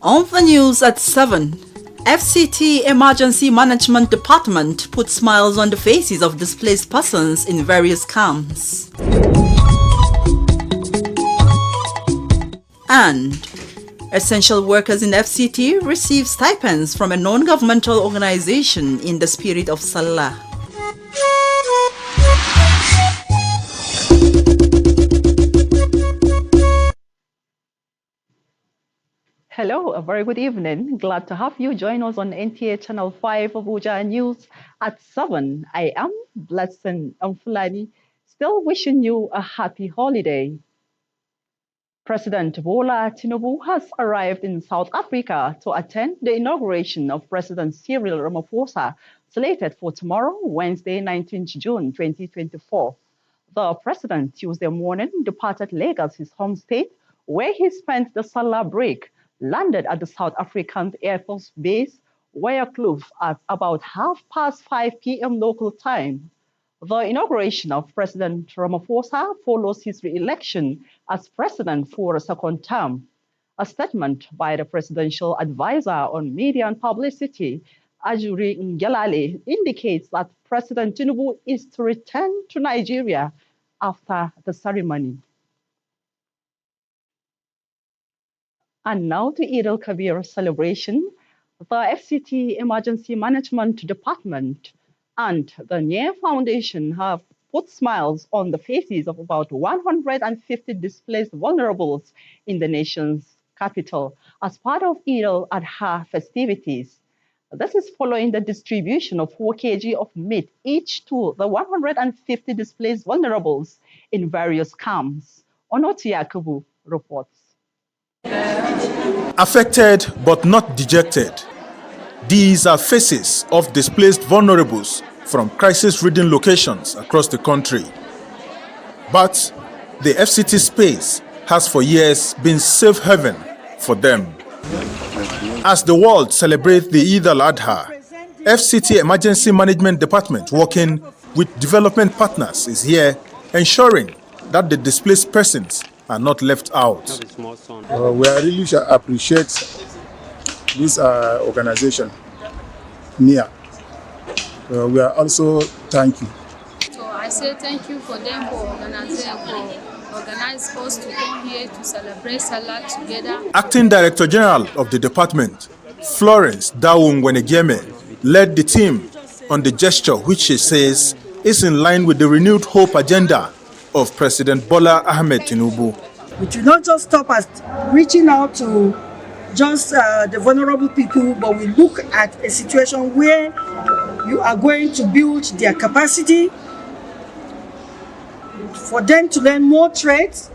On the news at 7, FCT Emergency Management Department put smiles on the faces of displaced persons in various camps. And essential workers in FCT receive stipends from a non-governmental organization in the spirit of Salah. Hello, a very good evening. Glad to have you join us on NTA Channel 5 Abuja News at 7. I am Blessing Amfulani, still wishing you a happy holiday. President Bola Tinubu has arrived in South Africa to attend the inauguration of President Cyril Ramaphosa, slated for tomorrow, Wednesday, 19th June 2024. The president Tuesday morning departed Lagos, his home state, where he spent the Salah break, landed at the South African Air Force Base, Weyerkloof, at about 5:30 p.m. local time. The inauguration of President Ramaphosa follows his re-election as president for a second term. A statement by the presidential advisor on media and publicity, Ajuri Ngelale, indicates that President Tinubu is to return to Nigeria after the ceremony. And now to Eid al-Kabir celebration. The FCT Emergency Management Department and the NIA Foundation have put smiles on the faces of about 150 displaced vulnerables in the nation's capital as part of Eid al-Adha festivities. This is following the distribution of 4 kg of meat each to the 150 displaced vulnerables in various camps. Onoti Yakubu reports. Affected but not dejected. These are faces of displaced vulnerables from crisis-ridden locations across the country. But the FCT space has for years been safe haven for them. As the world celebrates the Eid al-Adha, FCT Emergency Management Department, working with development partners, is here ensuring that the displaced persons are not left out. We really appreciate this organization, NIA. We are also thank you. So I say thank you for them for organizing us to come here to celebrate Salah together. Acting Director General of the department, Florence Daung-Wenegeme, led the team on the gesture which she says is in line with the renewed hope agenda of President Bola Ahmed Tinubu. We should not just stop at reaching out to just the vulnerable people, but we look at a situation where you are going to build their capacity for them to learn more trades.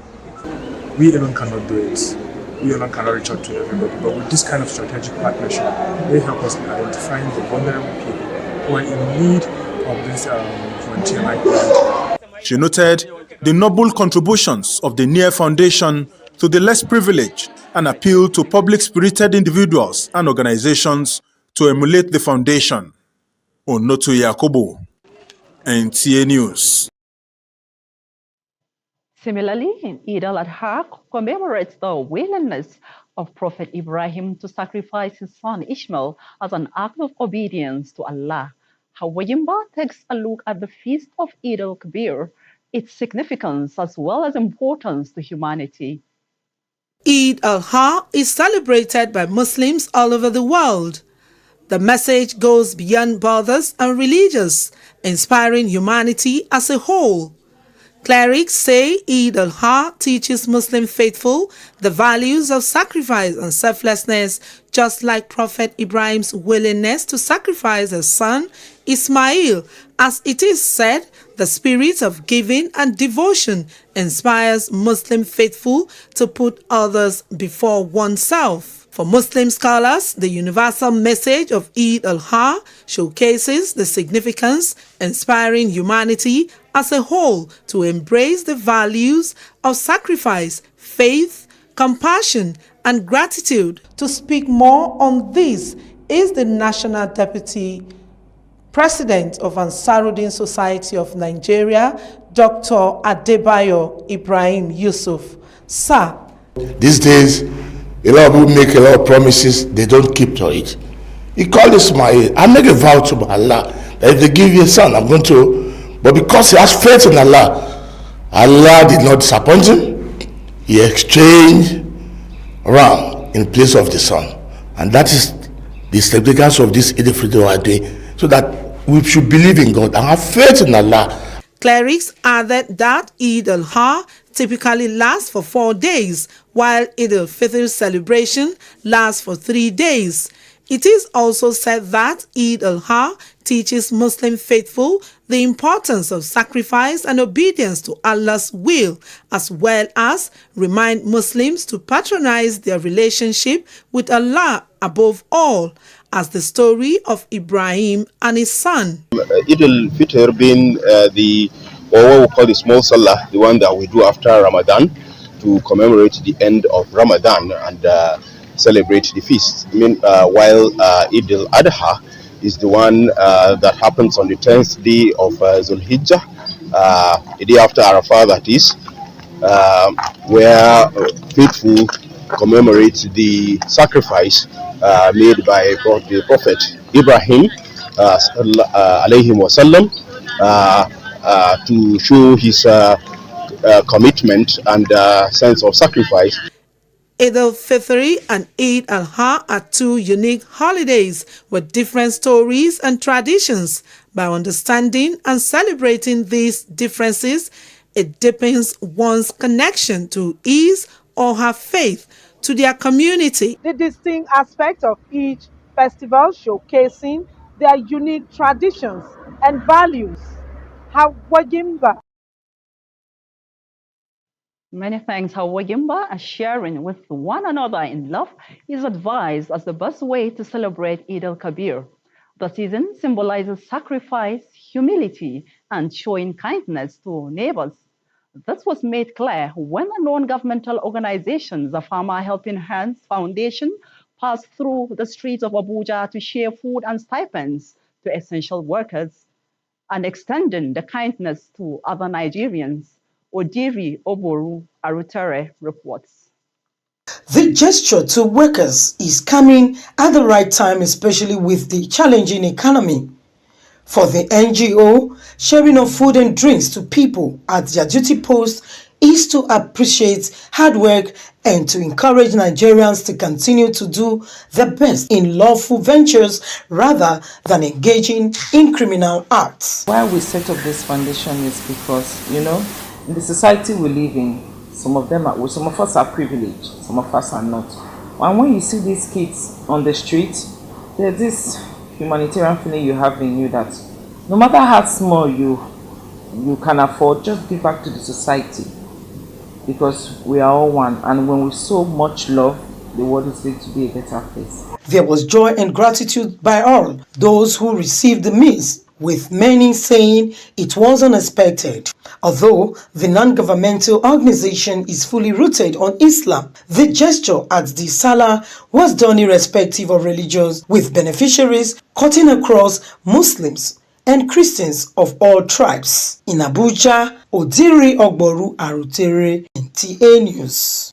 We alone cannot do it. We alone cannot reach out to everybody, but with this kind of strategic partnership, they help us in identifying the vulnerable people who are in need of this volunteer-like grant. She noted the noble contributions of the NIA Foundation to the less privileged and appealed to public-spirited individuals and organizations to emulate the foundation. Onoto Yakubu, NTA News. Similarly, Eid al-Adha commemorates the willingness of Prophet Ibrahim to sacrifice his son Ishmael as an act of obedience to Allah. Hawayimba takes a look at the feast of Eid al-Kabir, its significance as well as importance to humanity. Eid al-Adha is celebrated by Muslims all over the world. The message goes beyond borders and religions, inspiring humanity as a whole. Clerics say Eid al-Adha teaches Muslim faithful the values of sacrifice and selflessness, just like Prophet Ibrahim's willingness to sacrifice his son Ismail. As it is said, the spirit of giving and devotion inspires Muslim faithful to put others before oneself. For Muslim scholars, the universal message of Eid al-Adha showcases the significance, inspiring humanity as a whole to embrace the values of sacrifice, faith, compassion, and gratitude. To speak more on this is the National Deputy President of Ansaruddin Society of Nigeria, Dr. Adebayo Ibrahim Yusuf. Sir, these days, A lot of people make a lot of promises, they don't keep to it. He called Ismail. I make a vow to Allah that if they give you a son, I'm going to. But because he has faith in Allah, Allah did not disappoint him. He exchanged ram in place of the son. And that is the significance of this Eid al-Fitr we are doing, so that we should believe in God and have faith in Allah. Clerics added that Eid al-Ha typically lasts for 4 days, while Eid al-Fitr celebration lasts for 3 days. It is also said that Eid al-Ha teaches Muslim faithful the importance of sacrifice and obedience to Allah's will, as well as remind Muslims to patronize their relationship with Allah above all, as the story of Ibrahim and his son. Eid al-Fitr being or what we call the small Salah, the one that we do after Ramadan to commemorate the end of Ramadan and celebrate the feast. While Eid al-Adha is the one that happens on the 10th day of Zulhijjah, a day after Arafah, that is, where faithful commemorate the sacrifice made by the Prophet Ibrahim alayhi wasallam, to show his commitment and sense of sacrifice. Eid al-Fitr and Eid al-Ha are two unique holidays with different stories and traditions. By understanding and celebrating these differences, it deepens one's connection to his or her faith, to their community. The distinct aspect of each festival showcasing their unique traditions and values. Hawajimba. Many thanks, Hawajimba, as sharing with one another in love is advised as the best way to celebrate Eid al-Kabir. The season symbolizes sacrifice, humility, and showing kindness to neighbors. This was made clear when a non-governmental organization, the Farmer Helping Hands Foundation, passed through the streets of Abuja to share food and stipends to essential workers and extending the kindness to other Nigerians. Odiri Oboru Arutere reports. The gesture to workers is coming at the right time, especially with the challenging economy. For the NGO, sharing of food and drinks to people at their duty post is to appreciate hard work and to encourage Nigerians to continue to do their best in lawful ventures rather than engaging in criminal acts. Why we set up this foundation is because, in the society we live in, some of us are privileged, some of us are not. And when you see these kids on the street, there's this humanitarian feeling you have in you that no matter how small you can afford, just give back to the society, because we are all one, and when we show much love, the world is going to be a better place. There was joy and gratitude by all those who received the meals, with many saying it was unexpected. Although the non-governmental organization is fully rooted on Islam, the gesture at the Salah was done irrespective of religions, with beneficiaries cutting across Muslims and Christians of all tribes. In Abuja, Odiri Ogboru Arutere, NTA News.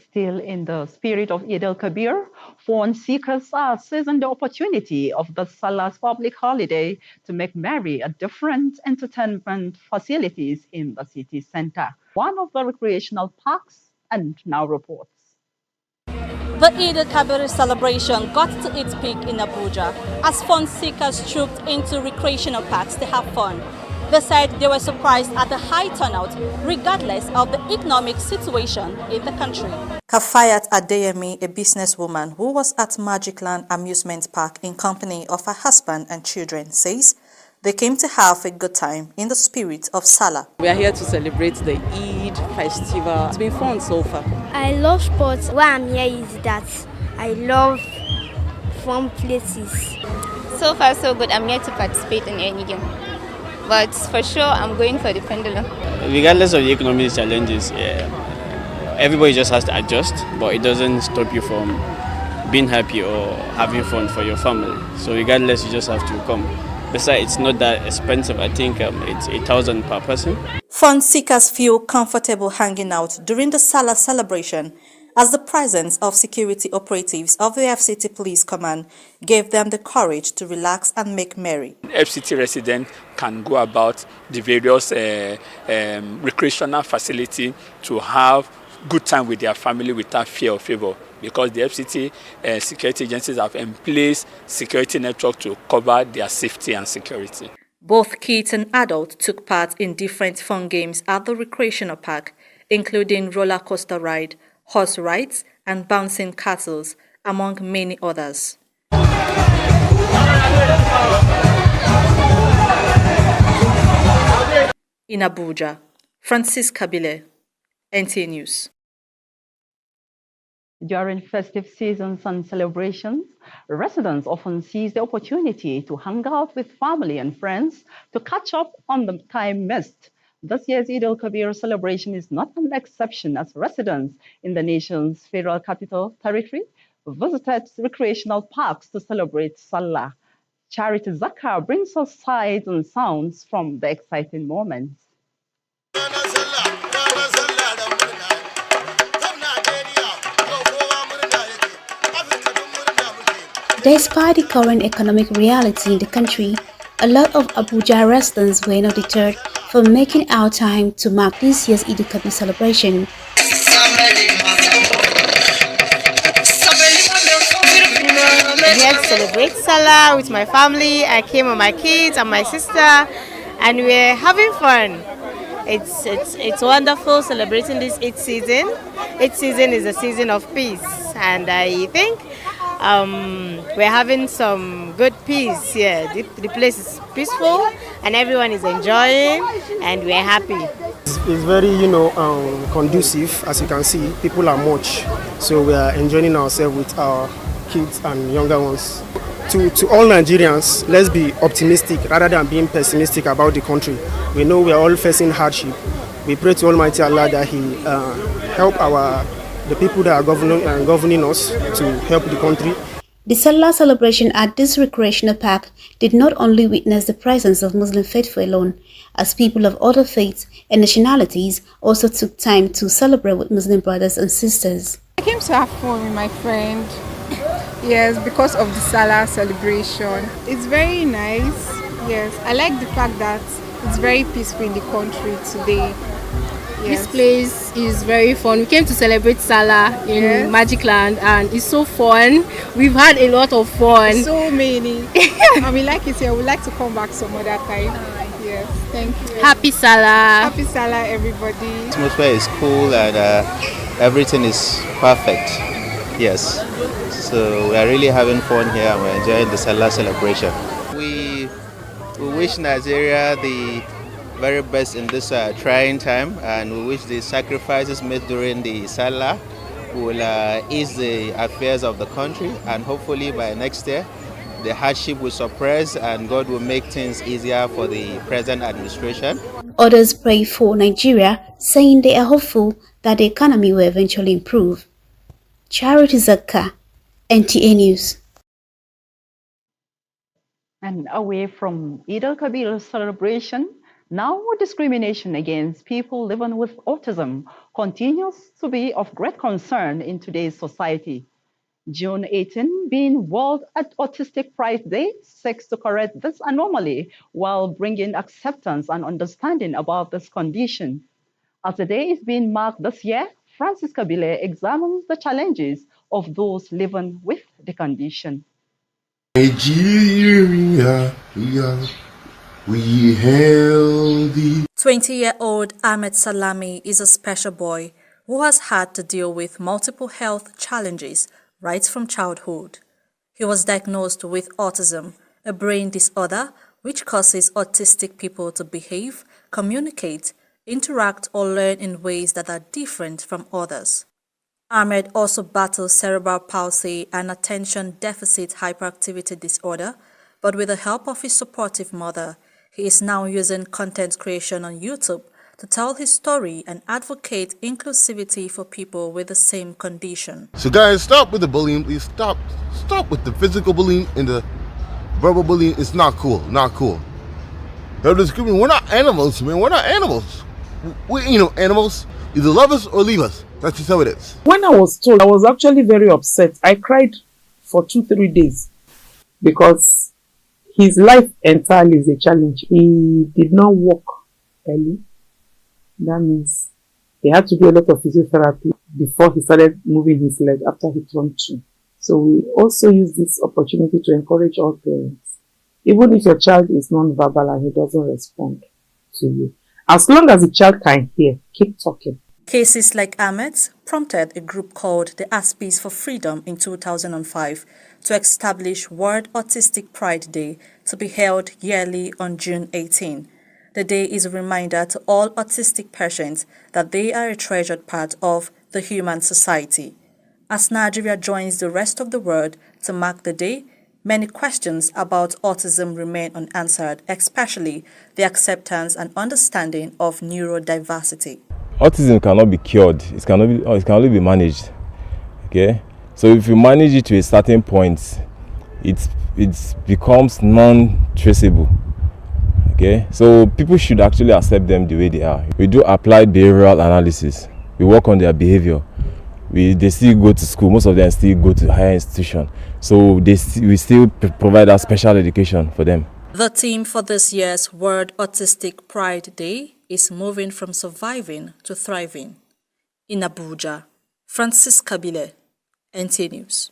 Still in the spirit of Eid al-Kabir, foreign seekers are seizing the opportunity of the Salah's public holiday to make merry at different entertainment facilities in the city center, one of the recreational parks, and now reports. The Eid al-Kabir celebration got to its peak in Abuja as fun seekers trooped into recreational parks to have fun. They said they were surprised at the high turnout, regardless of the economic situation in the country. Kafayat Adeyemi, a businesswoman who was at Magicland Amusement Park in company of her husband and children, says they came to have a good time in the spirit of Salah. We are here to celebrate the Eid festival. It's been fun so far. I love sports. Why I'm here is that I love fun places. So far so good. I'm here to participate in any game. But for sure, I'm going for the pendulum. Regardless of the economic challenges, everybody just has to adjust, but it doesn't stop you from being happy or having fun for your family. So regardless, you just have to come. Besides, it's not that expensive. I think it's 8,000 per person. Fun seekers feel comfortable hanging out during the Salah celebration as the presence of security operatives of the FCT Police Command gave them the courage to relax and make merry. FCT residents can go about the various recreational facility to have good time with their family without fear or favor, because the FCT security agencies have in place security network to cover their safety and security. Both kids and adults took part in different fun games at the recreational park, including roller coaster ride, horse rides, and bouncing castles, among many others. In Abuja, Francisca Bile, NTA News. During festive seasons and celebrations, residents often seize the opportunity to hang out with family and friends to catch up on the time missed. This year's Eid al-Kabir celebration is not an exception, as residents in the nation's Federal Capital Territory visited recreational parks to celebrate Salah. Charity Zakar brings us sights and sounds from the exciting moments. Despite the current economic reality in the country, a lot of Abuja residents were not deterred from making out time to mark this year's Eid al-Kabir celebration. Here to celebrate Salah with my family. I came with my kids and my sister, and we're having fun. It's wonderful celebrating this Eid season. Eid season is a season of peace, and I think we're having some good peace here. The place is peaceful and everyone is enjoying and we're happy. It's very, conducive. As you can see, people are much. So we are enjoying ourselves with our kids and younger ones. To all Nigerians, let's be optimistic rather than being pessimistic about the country. We know we are all facing hardship. We pray to Almighty Allah that He help the people that are governing us to help the country. The Salah celebration at this recreational park did not only witness the presence of Muslim faithful alone, as people of other faiths and nationalities also took time to celebrate with Muslim brothers and sisters. I came to have fun with my friend, yes, because of the Salah celebration. It's very nice, yes. I like the fact that it's very peaceful in the country today. Yes. This place is very fun. We came to celebrate Salah in Magic Land and it's so fun. We've had a lot of fun. So many. And we like it here. We'd like to come back some other time. Yes, thank you. Happy Salah. Happy Salah, everybody. The atmosphere is cool and everything is perfect. Yes. So we are really having fun here and we're enjoying the Salah celebration. We wish Nigeria the very best in this trying time, and we wish the sacrifices made during the Salah will ease the affairs of the country, and hopefully by next year the hardship will suppress and God will make things easier for the present administration. Others pray for Nigeria, saying they are hopeful that the economy will eventually improve. Charity Zakka, NTA News. And away from Eid al-Kabir celebration, now discrimination against people living with autism continues to be of great concern in today's society. June 18 being World Autistic Pride Day seeks to correct this anomaly while bringing acceptance and understanding about this condition. As the day is being marked this year, Francisca Bile examines the challenges of those living with the condition. Nigeria, we hail thee. 20-year-old Ahmed Salami is a special boy who has had to deal with multiple health challenges right from childhood. He was diagnosed with autism, a brain disorder which causes autistic people to behave, communicate, interact or learn in ways that are different from others. Ahmed also battles cerebral palsy and attention deficit hyperactivity disorder, but with the help of his supportive mother, he is now using content creation on YouTube to tell his story and advocate inclusivity for people with the same condition. So guys, stop with the bullying, please. Stop with the physical bullying and the verbal bullying. It's not cool, not cool. We're not animals, man. We're not animals. We, animals. Either love us or leave us. That's just how it is. When I was told, I was actually very upset. I cried for 2-3 days because his life entirely is a challenge. He did not walk early. That means he had to do a lot of physiotherapy before he started moving his leg after he turned 2. So we also use this opportunity to encourage all parents. Even if your child is non-verbal and he doesn't respond to you, as long as the child can hear, keep talking. Cases like Ahmed's prompted a group called the Aspies for Freedom in 2005 to establish World Autistic Pride Day to be held yearly on June 18. The day is a reminder to all autistic patients that they are a treasured part of the human society. As Nigeria joins the rest of the world to mark the day, many questions about autism remain unanswered, especially the acceptance and understanding of neurodiversity. Autism cannot be cured. It can only be managed. Okay, so if you manage it to a certain point, it becomes non-traceable. Okay, so people should actually accept them the way they are. We do applied behavioral analysis. We work on their behavior. They still go to school. Most of them still go to higher institution. So we still provide that special education for them. The theme for this year's World Autistic Pride Day is moving from surviving to thriving. In Abuja, Francis Kabile, NT News.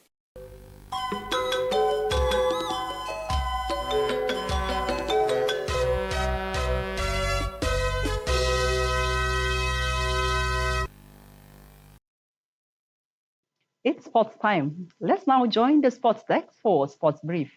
It's sports time. Let's now join the sports desk for Sports Brief.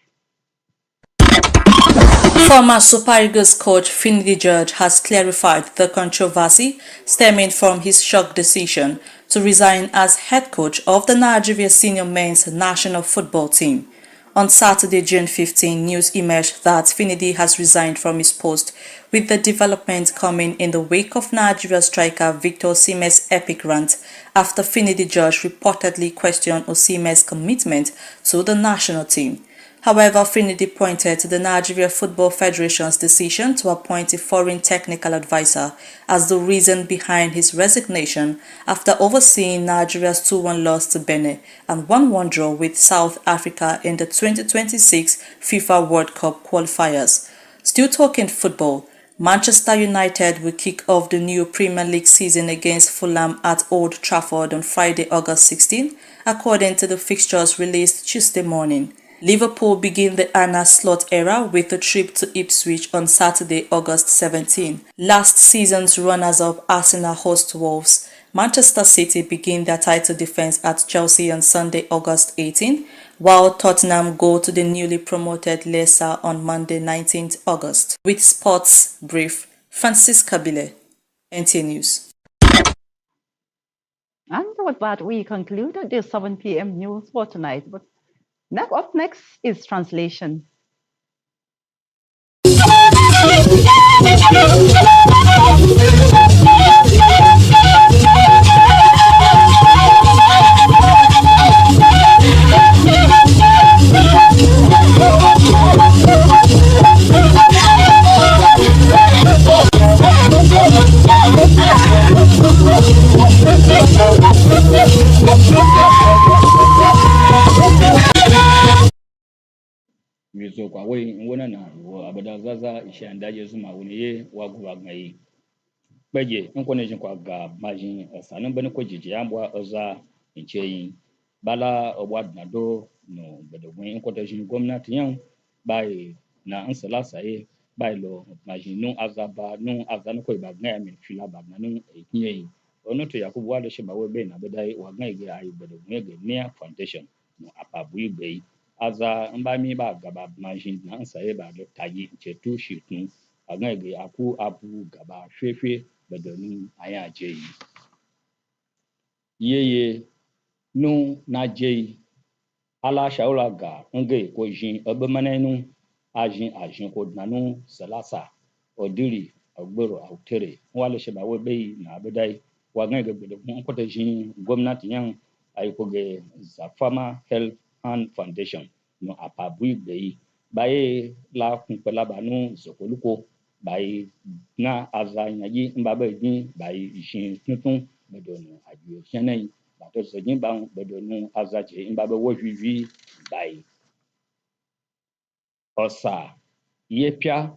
Former Super Eagles coach Finidi George has clarified the controversy stemming from his shock decision to resign as head coach of the Nigeria senior men's national football team. On Saturday, June 15, news emerged that Finidi has resigned from his post, with the development coming in the wake of Nigeria striker Victor Osimhen's epic rant after Finidi George reportedly questioned Osimhen's commitment to the national team. However, Finidi pointed to the Nigeria Football Federation's decision to appoint a foreign technical advisor as the reason behind his resignation after overseeing Nigeria's 2-1 loss to Benin and 1-1 draw with South Africa in the 2026 FIFA World Cup qualifiers. Still talking football, Manchester United will kick off the new Premier League season against Fulham at Old Trafford on Friday, August 16, according to the fixtures released Tuesday morning. Liverpool begin the Arne Slot era with a trip to Ipswich on Saturday, August 17. Last season's runners-up Arsenal host Wolves. Manchester City begin their title defense at Chelsea on Sunday, August 18, while Tottenham go to the newly promoted Leicester on Monday, 19th August. With Sports Brief, Francis Kabile, NT News. And with that, we conclude the 7 p.m. news for tonight. But up next is translation. Mizo kwa wona na wo abada zaza ishandaje zuma woni ye waguwa ngai beje nkone jin kwa ga majin sanan bani ko jiji ambwa oza incheyin bala obwadna do no bedo wen ko da jin gwamnati yan bai na ansala saye bai lo majin nun azaba nun azan ko ba ngai min fila ba na nun ekiyin ono to yakubu wale she ba we be na bedai wa ngai ge ayi bedo wen ge ne foundation no apabu igbe aza mbami ba gaba majin na nsaye ba do tayi chetu shitun agan ge aku abu gaba fefe bedoni aya jeyi yeye nu na jeyi ala shaula ga nge ko jin obemanenu ajin ko nanu salasa odiri agbero autere wale she ba we be na bedai wa gan ge bedo ko te jin gwamnati yan ay ko ge za farmer health and foundation no apabu igbe baye la kunpela banu zokoluko baye na aza nyaji mbabe din baye jin tuntun bedonu aju chenai ba to so nyin bang bedonu azaje imba be wo hwiwi bai osa yepia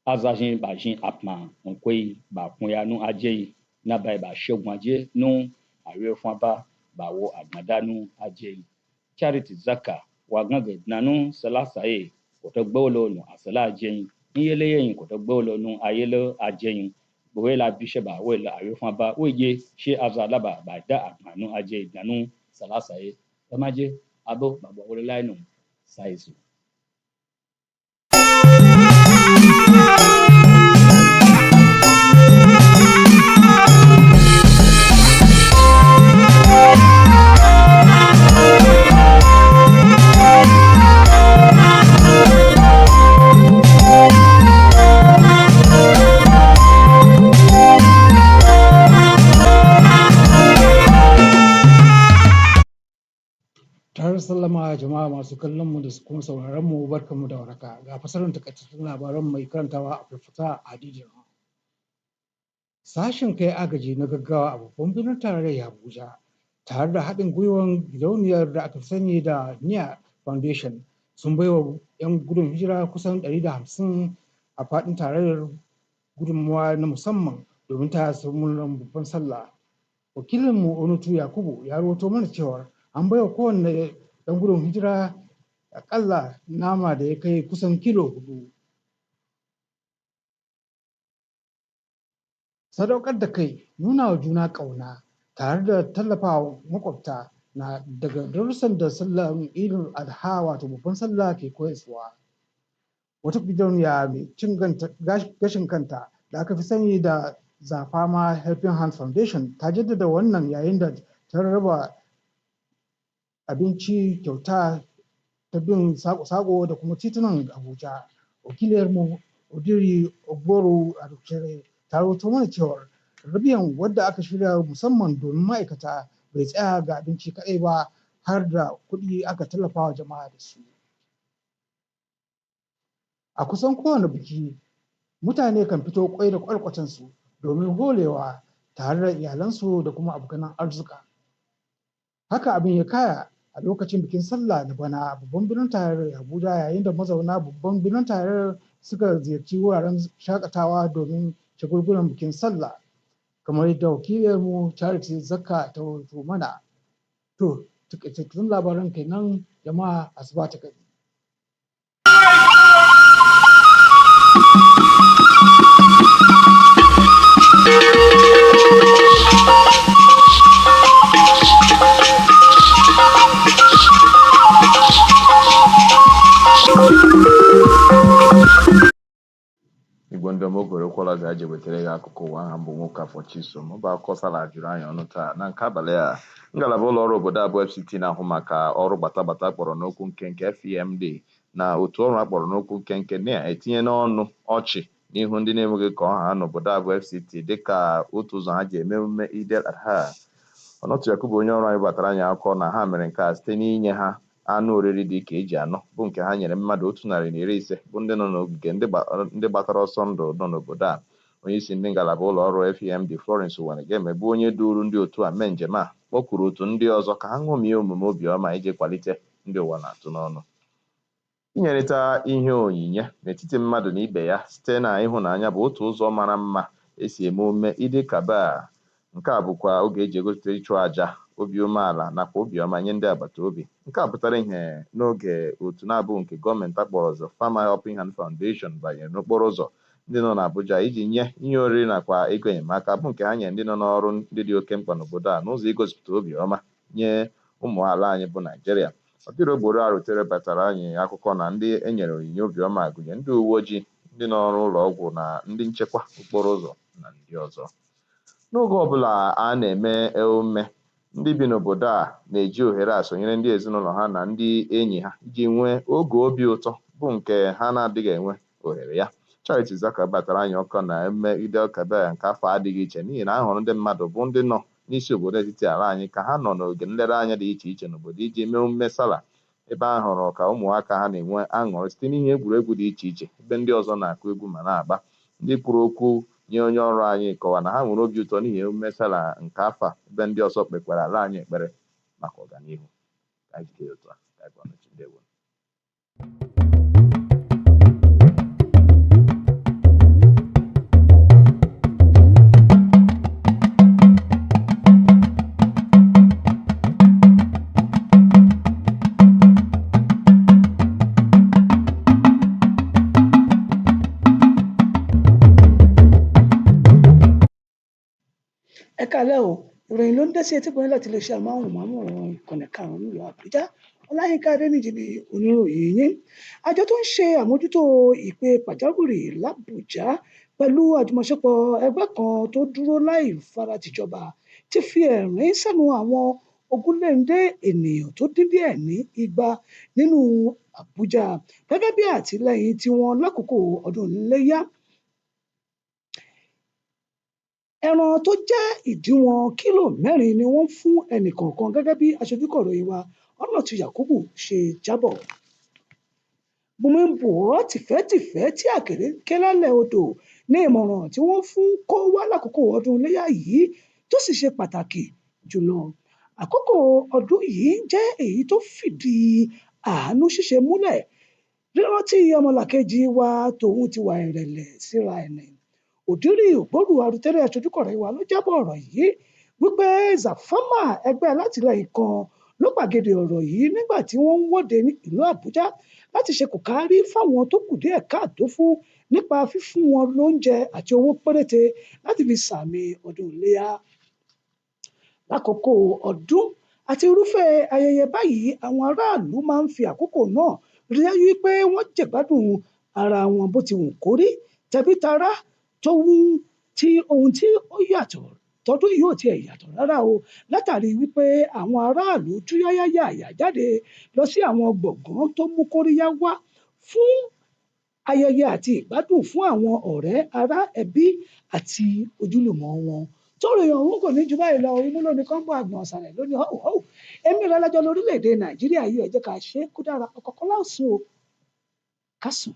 azajin ba jin apma nkoi ba kun ya nu aje na bai ba shegun aje nu awe fun ba wo agbada nu aje charity zaka wa gangan nanu salasa e ko to gbo lo nu asala aje yele yin ko to gbo lo nu ayelo aje bowe la bishe ba we la awe fun oye she azala ba da apma nu aje nanu salasa e maje abo babo wo lai nu saizu Tare sallama jama'a masu kallon mu da kuma sauraron mu barkanmu da waraka ga fasarin takaitattun labaran mai karantawa a Abdulfatah Adidin. Sashen kai agaji na gaggawa a babban birnin tarayya Abuja tare da haɗin gwiwar gidauniyar da aka sani da NIA Foundation sun baiwa 'yan gudun hijira kusan 150 a faɗin tarayyar gudunmawa na musamman domin ta samun babban sallah. Wakilinmu Onutu Yakubu ya rawaito mana cewa an baiwa kowanne ɗan gudun hijira akalla nama da ya kai kusan kilo 4. Sadaukar da kai, nuna wa juna ƙauna tare da tallafawa makwabta na daga darussan da sallar Idul Adha wato babban sallah ke koyarwa. Wata gidauniya mai cin gashin kanta da aka fi sani da Zafama Helping Hand Foundation ta jaddada wannan yayin da ta raba abinci kyauta ta bin sako-sako da kuma titunan Abuja. Wakiliyarmu Odiri Ogboro Adukere ta rawaito mana cewar rabiyan wadda aka shirya musamman domin ma'aikata bai tsaya ga abinci kaɗai ba har da kuɗi aka tallafa wa jama'a da su. A kusan kowane biki mutane kan fito kwai da kwarkwatansu domin holewa tare da iyalansu da kuma abokanan arzika. Haka abin ya kaya a lokacin bikin sallah na bana a babban birnin tarayyar Abuja yayin da mazauna babban birnin tarayyar suka ziyarci wuraren shakatawa domin shagulgulan bikin sallah kamar yadda wakiliyarmu Charity Zakka ta wato mana. To, takaitattun labaran kenan jama'a asuba ta gari. Igbo ndị ọma ogorekwala ga-eji wetara gị akụkọ ụwa aha bụ nwoke afọ Chisom ọba akụkọ sala jụrụ anyị ọnụ taa na nke abalị a ngalaba ụlọ ọrụ obodo abụọ FCT na-ahụ maka ọrụ gbatagbata kpọrọ n'okwu nkenke FEMD na otu ọrụ akpọrọ n'okwu nkenke na-etinye n'ọnụ ọchị n'ihu ndị na-enweghị ka ọha n'obodo abụọ FCT dịka otu ụzọ ha ji eme emume Idel Adha. Ọnọtụ Yakubu onye ọrụ anyị batara anyị akụkọ na ha mere nke a site n'inye ha anụ oriri dị ka eji anọ bụ nke ha nyere mmadụ 150 bụ ndị nọ n'ogige ndị gbatara ọsọ ndụ nọ n'obodo a. Onye isi ndị ngalaba ụlọ ọrụ FEMD Florence Uwanegeme bụ onye duru ndị otu a mee njem a kpọkuru otu ndị ọzọ ka ha ṅomie omume obiọma iji kwalite ndị ụwa na-atụ n'ọnụ. Inyerịta ihe onyinye n'etiti mmadụ na ibe ya site na ịhụnanya bụ otu ụzọ mara mma esi eme omume Idi Kaba. Nke a bụkwa oge eji egosipụta ịchụ àjà obi umeala nakwa obiọma nye ndị agbata obi. Nke a pụtara ihe n'oge otu na-abụ nke gọọmenti akpọrọ ọzọ Farmer Helping Hand Foundation banyere n'okporo ụzọ ndị nọ n'Abuja iji nye ihe oriri nakwa ego enyemaka bụ nke ha nyere ndị nọ n'ọrụ ndị dị oke mkpa n'obodo a n'ụzọ igosipụta obiọma nye ụmụ ala anyị bụ Naijiria. Ọtụrụ ogboro a rutere batara anyị akụkọ na ndị e nyere onyinye obiọma gụnyere ndị uwe ojii, ndị n'ọrụ ụlọ ọgwụ na ndị nchekwa okporo ụzọ na ndị ọzọ. N'oge ọbụla a na-eme emume, ndị bi n'obodo a na-eji ohere a sonyere ndị ezinụlọ ha na ndị enyi ha iji nwee oge obi ụtọ bụ nke ha na-adịghị enwe ohere ya. Charity Zaka batara anyị ọkọ na emume Idel Kabir nke afọ adịghị iche n'ihi na a hụrụ ndị mmadụ bụ ndị nọ n'isi obodo etiti ala anyị ka ha nọ n'oge nlereanya dị iche iche n'obodo iji mee emume Sala, ebe a hụrụ ka ụmụaka ha na-enwe aṅụrị site n'ihe egwuregwu dị iche iche ebe ndị ọzọ na-akụ egwu ma na-agba. Ndị kwuru okwu nye onye ọrụ anyị kọwa na ha nwere obi ụtọ n'ihi emume Sala nke afọ a ebe ndị ọzọ kpekwara ala anyị ekpere maka ọganihu. Ka anyị jide otu a, ka anyị gwa ọnụchi ndewo. Ẹ káalẹ́ o, ìròyìn ló ń dé sí etí gbọ́n láti lè ṣe àmáhùnmáwòrán ìkànnì karùn-ún nílùú Àbújá. Ọláyínká Adéníjì ni oníròyìn yín. Àjọ tó ń ṣe àmójútó ìpè pàjáwìrì l'Àbújá pẹ̀lú àjùmọ̀ṣepọ̀ ẹgbẹ́ kan tó dúró láì faratìjọba ti fi ẹ̀rín sẹ́nu àwọn ogúnléndé ènìyàn tó dín díẹ̀ ní 200 nínú Àbújá gẹ́gẹ́ bí àtìlẹ́yìn tiwọn lákòókò ọdún Iléyá. Ẹran tó jẹ́ ìdíwọ̀n kílò 4 ni wọ́n fún ẹnìkọ̀ọ̀kan gẹ́gẹ́ bí aṣojúkọ̀ròyìn wa Ọ̀nàtú Yakubu ṣe jábọ̀. Bùnmi ń bù ọ́ tìfẹ́tìfẹ́ tí àkèré ń ké lálẹ́ odò ní ìmọ̀ràn tí wọ́n fún kó wá lákòókò ọdún Iléyá yìí tó sì ṣe pàtàkì jùlọ. Àkókò ọdún yìí jẹ́ èyí tó fìdí àánú ṣíṣe múlẹ̀, rántí ọmọlàkejì wa tòun ti wà ìrẹ̀lẹ̀ síra ẹni. Òdírí ògbórù arútẹ́rẹ́ aṣojúkọ̀ròyìn wa ló jábọ̀ ọ̀rọ̀ yìí wípé Zafama ẹgbẹ́ alátìlẹyìn kan ló pàgede ọ̀rọ̀ yìí nígbà tí wọ́n ń wọ́de ní ìlú Àbújá láti ṣe kòkáárí fáwọn tó kù díẹ̀ káàtó fún nípa fífún wọn lóúnjẹ àti owó péréte láti fi sàmì ọdún Iléyá. Lákòókò ọdún àti irúfẹ́ ayẹyẹ báyìí, àwọn aráàlú máa ń fi àkókò náà rí dájú wípé wọ́n jẹ̀gbádùn ara wọn bó ti wù kó rí, tẹbí tará ohun tí ó yàtọ̀ tọdún yìí ò tiẹ̀ yàtọ̀ rárá o, látàrí wípé àwọn aráàlú túyáyá yàyà jáde lọ sí àwọn gbọ̀ngán tó mú kóríyá wá fún ayẹyẹ àti ìgbádùn fún àwọn ọ̀rẹ́, ará, ẹbí àti ojúlùmọ̀ wọn. Tóròyìn ọ̀hún kò ní ju báyìí lọ, imú lóní kọ́ńbọ̀ àgbọ̀n ọ̀sàlẹ̀ lóní họ́wùhọ́wù. Èmi ìrẹ́lẹ́jọ́ lórílẹ̀‐èdè Nàìjíríà yìí ẹ jẹ́ ká ṣe kó dára, ọ̀kọ̀ọ̀kan láòsùn o, ká sùn.